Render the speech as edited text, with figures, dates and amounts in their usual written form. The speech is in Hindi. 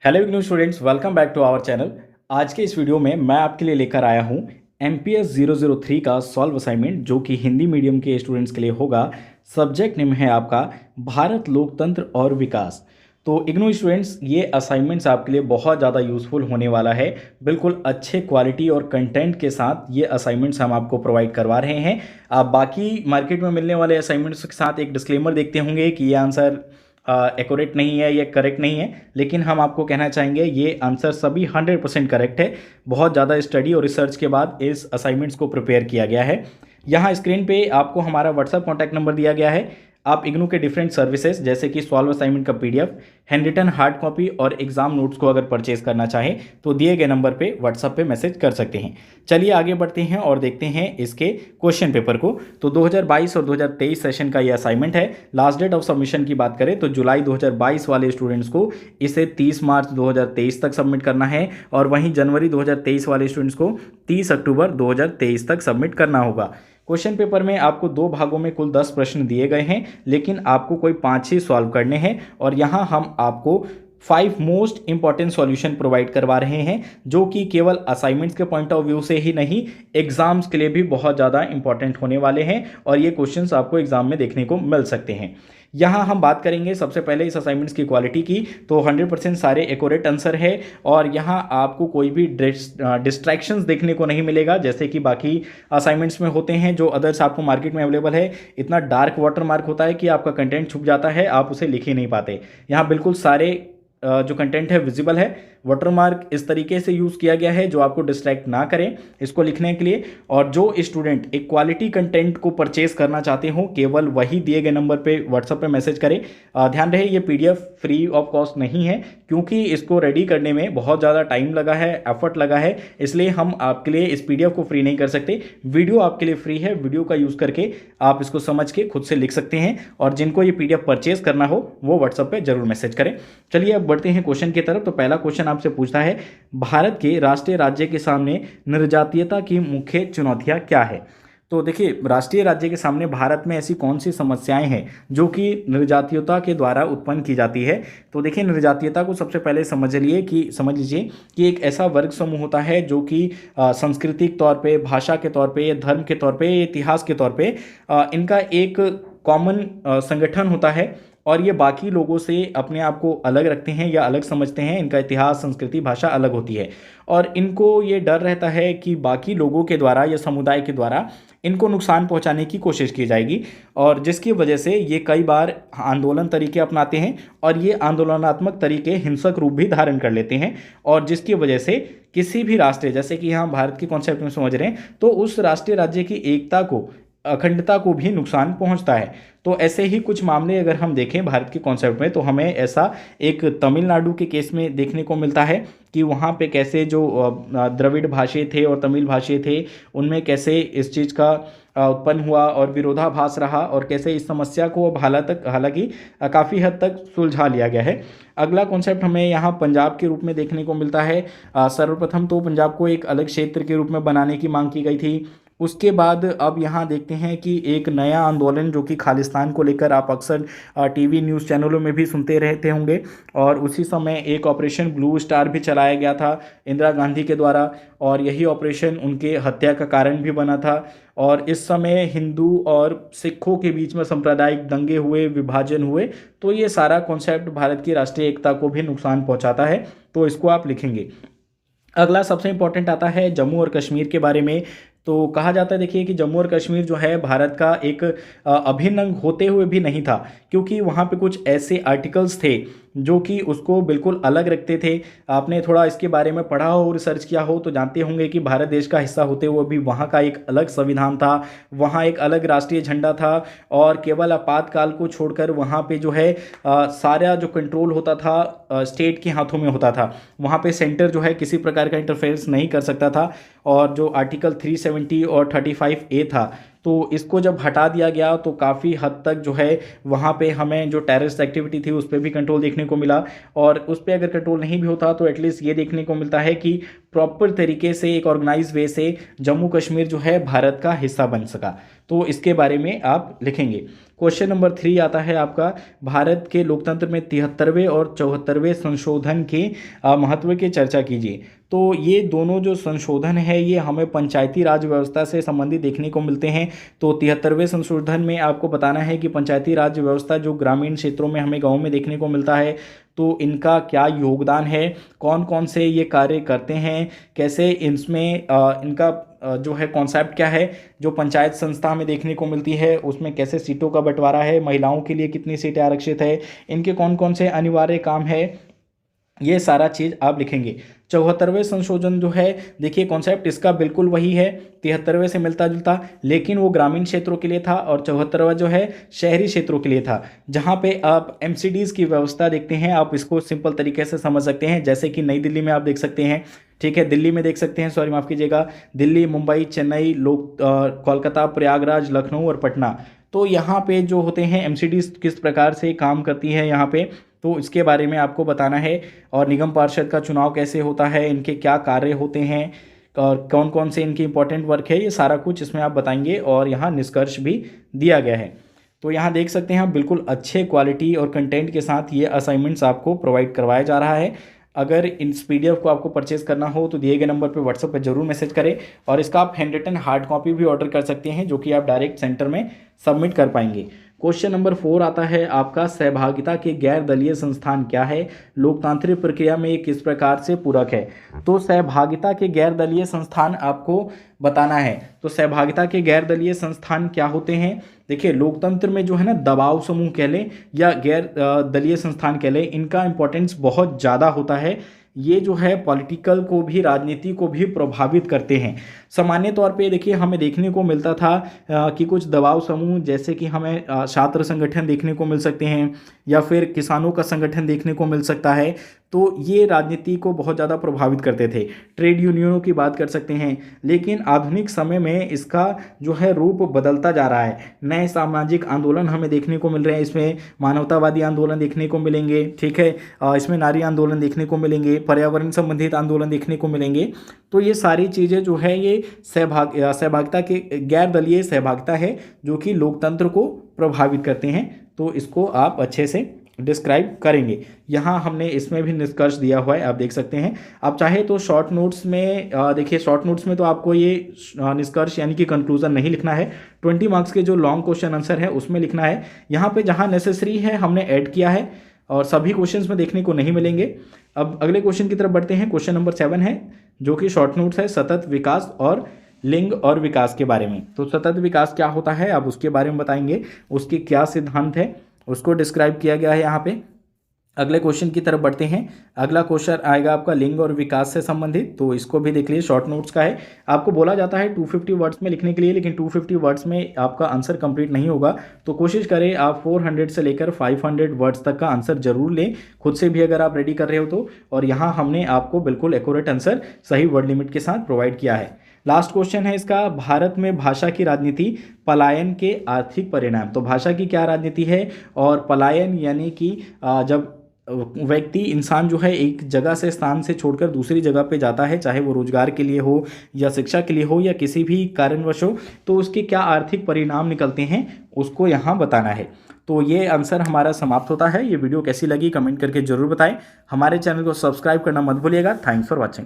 Hello IGNOU students, welcome back to our channel. आज के इस वीडियो में मैं आपके लिए लेकर आया हूँ MPS 003 का सॉल्व असाइनमेंट, जो कि हिंदी मीडियम के स्टूडेंट्स के लिए होगा। सब्जेक्ट नेम है आपका भारत, लोकतंत्र और विकास। तो इग्नू स्टूडेंट्स, ये असाइनमेंट्स आपके लिए बहुत ज़्यादा यूज़फुल होने वाला है। बिल्कुल अच्छे क्वालिटी और कंटेंट के साथ ये असाइनमेंट्स हम आपको प्रोवाइड करवा रहे हैं। आप बाकी मार्केट में मिलने वाले असाइनमेंट्स के साथ एक डिस्क्लेमर देखते होंगे कि ये आंसर एक्यूरेट नहीं है, ये करेक्ट नहीं है, लेकिन हम आपको कहना चाहेंगे ये आंसर सभी 100% करेक्ट है। बहुत ज़्यादा स्टडी और रिसर्च के बाद इस असाइनमेंट्स को प्रिपेयर किया गया है। यहाँ स्क्रीन पे आपको हमारा व्हाट्सएप कॉन्टैक्ट नंबर दिया गया है। आप इग्नू के डिफरेंट सर्विसेज जैसे कि सॉल्व असाइनमेंट का PDF, hand written hard copy और एग्जाम नोट्स को अगर परचेज करना चाहें तो दिए गए नंबर पे व्हाट्सएप पे मैसेज कर सकते हैं। चलिए आगे बढ़ते हैं और देखते हैं इसके क्वेश्चन पेपर को। तो 2022 और 2023 सेशन का ये असाइनमेंट है। लास्ट डेट ऑफ सबमिशन की बात करें तो जुलाई 2022 वाले स्टूडेंट्स को इसे 30 मार्च 2023 तक सबमिट करना है, और वहीं जनवरी 2023 वाले स्टूडेंट्स को 30 अक्टूबर 2023 तक सबमिट करना होगा। क्वेश्चन पेपर में आपको 2 भागों में कुल 10 प्रश्न दिए गए हैं, लेकिन आपको कोई 5 ही सॉल्व करने हैं। और यहाँ हम आपको 5 मोस्ट इंपॉर्टेंट सॉल्यूशन प्रोवाइड करवा रहे हैं, जो कि केवल असाइनमेंट्स के पॉइंट ऑफ व्यू से ही नहीं, एग्जाम्स के लिए भी बहुत ज़्यादा इंपॉर्टेंट होने वाले हैं, और ये क्वेश्चंस आपको एग्जाम में देखने को मिल सकते हैं। यहाँ हम बात करेंगे सबसे पहले इस असाइनमेंट्स की क्वालिटी की। तो 100% सारे एक्यूरेट आंसर है, और यहाँ आपको कोई भी डिस्ट्रैक्शंस देखने को नहीं मिलेगा, जैसे कि बाकी असाइनमेंट्स में होते हैं जो अदर्स आपको मार्केट में अवेलेबल है। इतना डार्क वाटर मार्क होता है कि आपका कंटेंट छुप जाता है, आप उसे लिख ही नहीं पाते। यहाँ बिल्कुल सारे जो कंटेंट है विजिबल है। वाटरमार्क इस तरीके से यूज़ किया गया है जो आपको डिस्ट्रैक्ट ना करें इसको लिखने के लिए। और जो स्टूडेंट एक क्वालिटी कंटेंट को परचेज करना चाहते हो, केवल वही दिए गए नंबर पे व्हाट्सएप पे मैसेज करें। ध्यान रहे ये PDF फ्री ऑफ कॉस्ट नहीं है, क्योंकि इसको रेडी करने में बहुत ज़्यादा टाइम लगा है, एफर्ट लगा है, इसलिए हम आपके लिए इस PDF को फ्री नहीं कर सकते। वीडियो आपके लिए फ्री है, वीडियो का यूज़ करके आप इसको समझ के खुद से लिख सकते हैं, और जिनको ये PDF परचेज करना हो वो व्हाट्सएप पे जरूर मैसेज करें। चलिए अब बढ़ते हैं क्वेश्चन की तरफ। तो पहला क्वेश्चन आपसे पूछता है, भारत के राष्ट्रीय राज्य के सामने निर्जातीयता की मुख्य चुनौतियां क्या है। तो देखिए, राष्ट्रीय राज्य के सामने भारत में ऐसी कौन सी समस्याएं हैं जो कि निर्जातीयता के द्वारा उत्पन्न की जाती है। तो देखिए, निर्जातीयता को सबसे पहले समझ लीजिए कि एक ऐसा वर्ग समूह होता है जो कि सांस्कृतिक तौर पे, भाषा के तौर पे, धर्म के तौर पे, इतिहास के तौर पे इनका एक कॉमन संगठन होता है, और ये बाकी लोगों से अपने आप को अलग रखते हैं या अलग समझते हैं। इनका इतिहास, संस्कृति, भाषा अलग होती है, और इनको ये डर रहता है कि बाकी लोगों के द्वारा या समुदाय के द्वारा इनको नुकसान पहुंचाने की कोशिश की जाएगी, और जिसकी वजह से ये कई बार आंदोलन तरीके अपनाते हैं, और ये आंदोलनात्मक तरीके हिंसक रूप भी धारण कर लेते हैं, और जिसकी वजह से किसी भी राष्ट्र, जैसे कि यहाँ भारत के कॉन्सेप्ट में समझ रहे हैं, तो उस राष्ट्रीय राज्य की एकता को, अखंडता को भी नुकसान पहुंचता है। तो ऐसे ही कुछ मामले अगर हम देखें भारत के कॉन्सेप्ट में, तो हमें ऐसा एक तमिलनाडु के केस में देखने को मिलता है कि वहाँ पे कैसे जो द्रविड़ भाषी थे और तमिल भाषी थे, उनमें कैसे इस चीज़ का उत्पन्न हुआ और विरोधाभास रहा, और कैसे इस समस्या को अब हालांकि काफ़ी हद तक सुलझा लिया गया है। अगला कॉन्सेप्ट हमें यहाँ पंजाब के रूप में देखने को मिलता है। सर्वप्रथम तो पंजाब को एक अलग क्षेत्र के रूप में बनाने की मांग की गई थी। उसके बाद अब यहाँ देखते हैं कि एक नया आंदोलन जो कि खालिस्तान को लेकर आप अक्सर TV न्यूज़ चैनलों में भी सुनते रहते होंगे, और उसी समय एक ऑपरेशन ब्लू स्टार भी चलाया गया था इंदिरा गांधी के द्वारा, और यही ऑपरेशन उनके हत्या का कारण भी बना था। और इस समय हिंदू और सिखों के बीच में सांप्रदायिक दंगे हुए, विभाजन हुए। तो ये सारा कॉन्सेप्ट भारत की राष्ट्रीय एकता को भी नुकसान पहुंचाता है, तो इसको आप लिखेंगे। अगला सबसे इंपॉर्टेंट आता है जम्मू और कश्मीर के बारे में। तो कहा जाता है, देखिए, कि जम्मू और कश्मीर जो है भारत का एक अभिन्न अंग होते हुए भी नहीं था, क्योंकि वहाँ पे कुछ ऐसे आर्टिकल्स थे जो कि उसको बिल्कुल अलग रखते थे। आपने थोड़ा इसके बारे में पढ़ा हो, रिसर्च किया हो, तो जानते होंगे कि भारत देश का हिस्सा होते हुए भी वहाँ का एक अलग संविधान था, वहाँ एक अलग राष्ट्रीय झंडा था, और केवल आपातकाल को छोड़कर वहाँ पे जो है सारा जो कंट्रोल होता था स्टेट के हाथों में होता था। वहाँ पे सेंटर जो है किसी प्रकार का इंटरफेरेंस नहीं कर सकता था, और जो आर्टिकल 370 और 35A था, तो इसको जब हटा दिया गया तो काफ़ी हद तक जो है वहाँ पे हमें जो टेररिस्ट एक्टिविटी थी उस पर भी कंट्रोल देखने को मिला, और उस पर अगर कंट्रोल नहीं भी होता तो एटलीस्ट ये देखने को मिलता है कि प्रॉपर तरीके से एक ऑर्गेनाइज वे से जम्मू कश्मीर जो है भारत का हिस्सा बन सका। तो इसके बारे में आप लिखेंगे। क्वेश्चन नंबर 3 आता है आपका, भारत के लोकतंत्र में 73वें और 74वें संशोधन के महत्व की चर्चा कीजिए। तो ये दोनों जो संशोधन है ये हमें पंचायती राज व्यवस्था से संबंधित देखने को मिलते हैं। तो 73वें संशोधन में आपको बताना है कि पंचायती राज व्यवस्था जो ग्रामीण क्षेत्रों में हमें गाँव में देखने को मिलता है, तो इनका क्या योगदान है, कौन कौन से ये कार्य करते हैं, कैसे इसमें इनका जो है कॉन्सेप्ट क्या है, जो पंचायत संस्था में देखने को मिलती है उसमें कैसे सीटों का बंटवारा है, महिलाओं के लिए कितनी सीटें आरक्षित है, इनके कौन कौन से अनिवार्य काम है, ये सारा चीज़ आप लिखेंगे। 74वें संशोधन जो है, देखिए कॉन्सेप्ट इसका बिल्कुल वही है, 73वें से मिलता जुलता, लेकिन वो ग्रामीण क्षेत्रों के लिए था और 74वां जो है शहरी क्षेत्रों के लिए था। जहाँ पे आप एमसीडीज़ की व्यवस्था देखते हैं, आप इसको सिंपल तरीके से समझ सकते हैं, जैसे कि नई दिल्ली में आप देख सकते हैं, ठीक है, दिल्ली में देख सकते हैं, सॉरी माफ़ कीजिएगा, दिल्ली, मुंबई, चेन्नई, कोलकाता, प्रयागराज, लखनऊ और पटना। तो यहाँ पे जो होते हैं एमसीडीज़ किस प्रकार से काम करती है यहाँ पे, तो इसके बारे में आपको बताना है। और निगम पार्षद का चुनाव कैसे होता है, इनके क्या कार्य होते हैं और कौन कौन से इनकी इंपॉर्टेंट वर्क है, ये सारा कुछ इसमें आप बताएंगे और यहाँ निष्कर्ष भी दिया गया है। तो यहाँ देख सकते हैं आप बिल्कुल अच्छे क्वालिटी और कंटेंट के साथ ये असाइनमेंट्स आपको प्रोवाइड करवाया जा रहा है। अगर इस पीडीएफ को आपको परचेज करना हो तो दिए गए नंबर पे व्हाट्सएप पे जरूर मैसेज करें और इसका आप हैंड रिटन हार्ड कॉपी भी ऑर्डर कर सकते हैं, जो कि आप डायरेक्ट सेंटर में सबमिट कर पाएंगे। क्वेश्चन नंबर 4 आता है आपका, सहभागिता के गैर दलीय संस्थान क्या है, लोकतांत्रिक प्रक्रिया में ये किस प्रकार से पूरक है। तो सहभागिता के गैर दलीय संस्थान आपको बताना है। तो सहभागिता के गैर दलीय संस्थान क्या होते हैं, देखिए लोकतंत्र में जो है ना दबाव समूह कह लें या गैर दलीय संस्थान कह लें, इनका इंपॉर्टेंस बहुत ज़्यादा होता है। ये जो है पॉलिटिकल को भी, राजनीति को भी प्रभावित करते हैं। सामान्य तौर पे देखिए हमें देखने को मिलता था कि कुछ दबाव समूह, जैसे कि हमें छात्र संगठन देखने को मिल सकते हैं या फिर किसानों का संगठन देखने को मिल सकता है, तो ये राजनीति को बहुत ज़्यादा प्रभावित करते थे। ट्रेड यूनियनों की बात कर सकते हैं, लेकिन आधुनिक समय में इसका जो है रूप बदलता जा रहा है। नए सामाजिक आंदोलन हमें देखने को मिल रहे हैं, इसमें मानवतावादी आंदोलन देखने को मिलेंगे, ठीक है, इसमें नारी आंदोलन देखने को मिलेंगे, पर्यावरण संबंधित आंदोलन देखने को मिलेंगे। तो ये सारी चीज़ें जो है ये सहभागिता के गैर दलीय सहभागिता है जो कि लोकतंत्र को प्रभावित करते हैं। तो इसको आप अच्छे से डिस्क्राइब करेंगे। यहाँ हमने इसमें भी निष्कर्ष दिया हुआ है, आप देख सकते हैं। आप चाहे तो शॉर्ट नोट्स में देखिए, शॉर्ट नोट्स में तो आपको ये निष्कर्ष यानी कि कंक्लूजन नहीं लिखना है, 20 मार्क्स के जो लॉन्ग क्वेश्चन आंसर है उसमें लिखना है। यहाँ पे जहाँ नेसेसरी है हमने ऐड किया है और सभी क्वेश्चंस में देखने को नहीं मिलेंगे। अब अगले क्वेश्चन की तरफ बढ़ते हैं। क्वेश्चन नंबर 7 है जो कि शॉर्ट नोट्स है, सतत विकास और लिंग और विकास के बारे में। तो सतत विकास क्या होता है आप उसके बारे में बताएंगे, उसके क्या सिद्धांत है उसको डिस्क्राइब किया गया है यहाँ पे। अगले क्वेश्चन की तरफ बढ़ते हैं। अगला क्वेश्चन आएगा आपका लिंग और विकास से संबंधित, तो इसको भी देख लीजिए, शॉर्ट नोट्स का है। आपको बोला जाता है 250 वर्ड्स में लिखने के लिए, लेकिन 250 वर्ड्स में आपका आंसर कंप्लीट नहीं होगा। तो कोशिश करें आप 400 से लेकर 500 वर्ड्स तक का आंसर जरूर लें, खुद से भी अगर आप रेडी कर रहे हो तो। और यहाँ हमने आपको बिल्कुल एक्यूरेट आंसर सही वर्ड लिमिट के साथ प्रोवाइड किया है। लास्ट क्वेश्चन है इसका, भारत में भाषा की राजनीति, पलायन के आर्थिक परिणाम। तो भाषा की क्या राजनीति है और पलायन यानी कि जब व्यक्ति, इंसान जो है एक जगह से, स्थान से छोड़कर दूसरी जगह पे जाता है, चाहे वो रोजगार के लिए हो या शिक्षा के लिए हो या किसी भी कारणवश हो, तो उसके क्या आर्थिक परिणाम निकलते हैं उसको यहाँ बताना है। तो ये आंसर हमारा समाप्त होता है। ये वीडियो कैसी लगी कमेंट करके जरूर बताएं। हमारे चैनल को सब्सक्राइब करना मत भूलिएगा। Thanks for watching.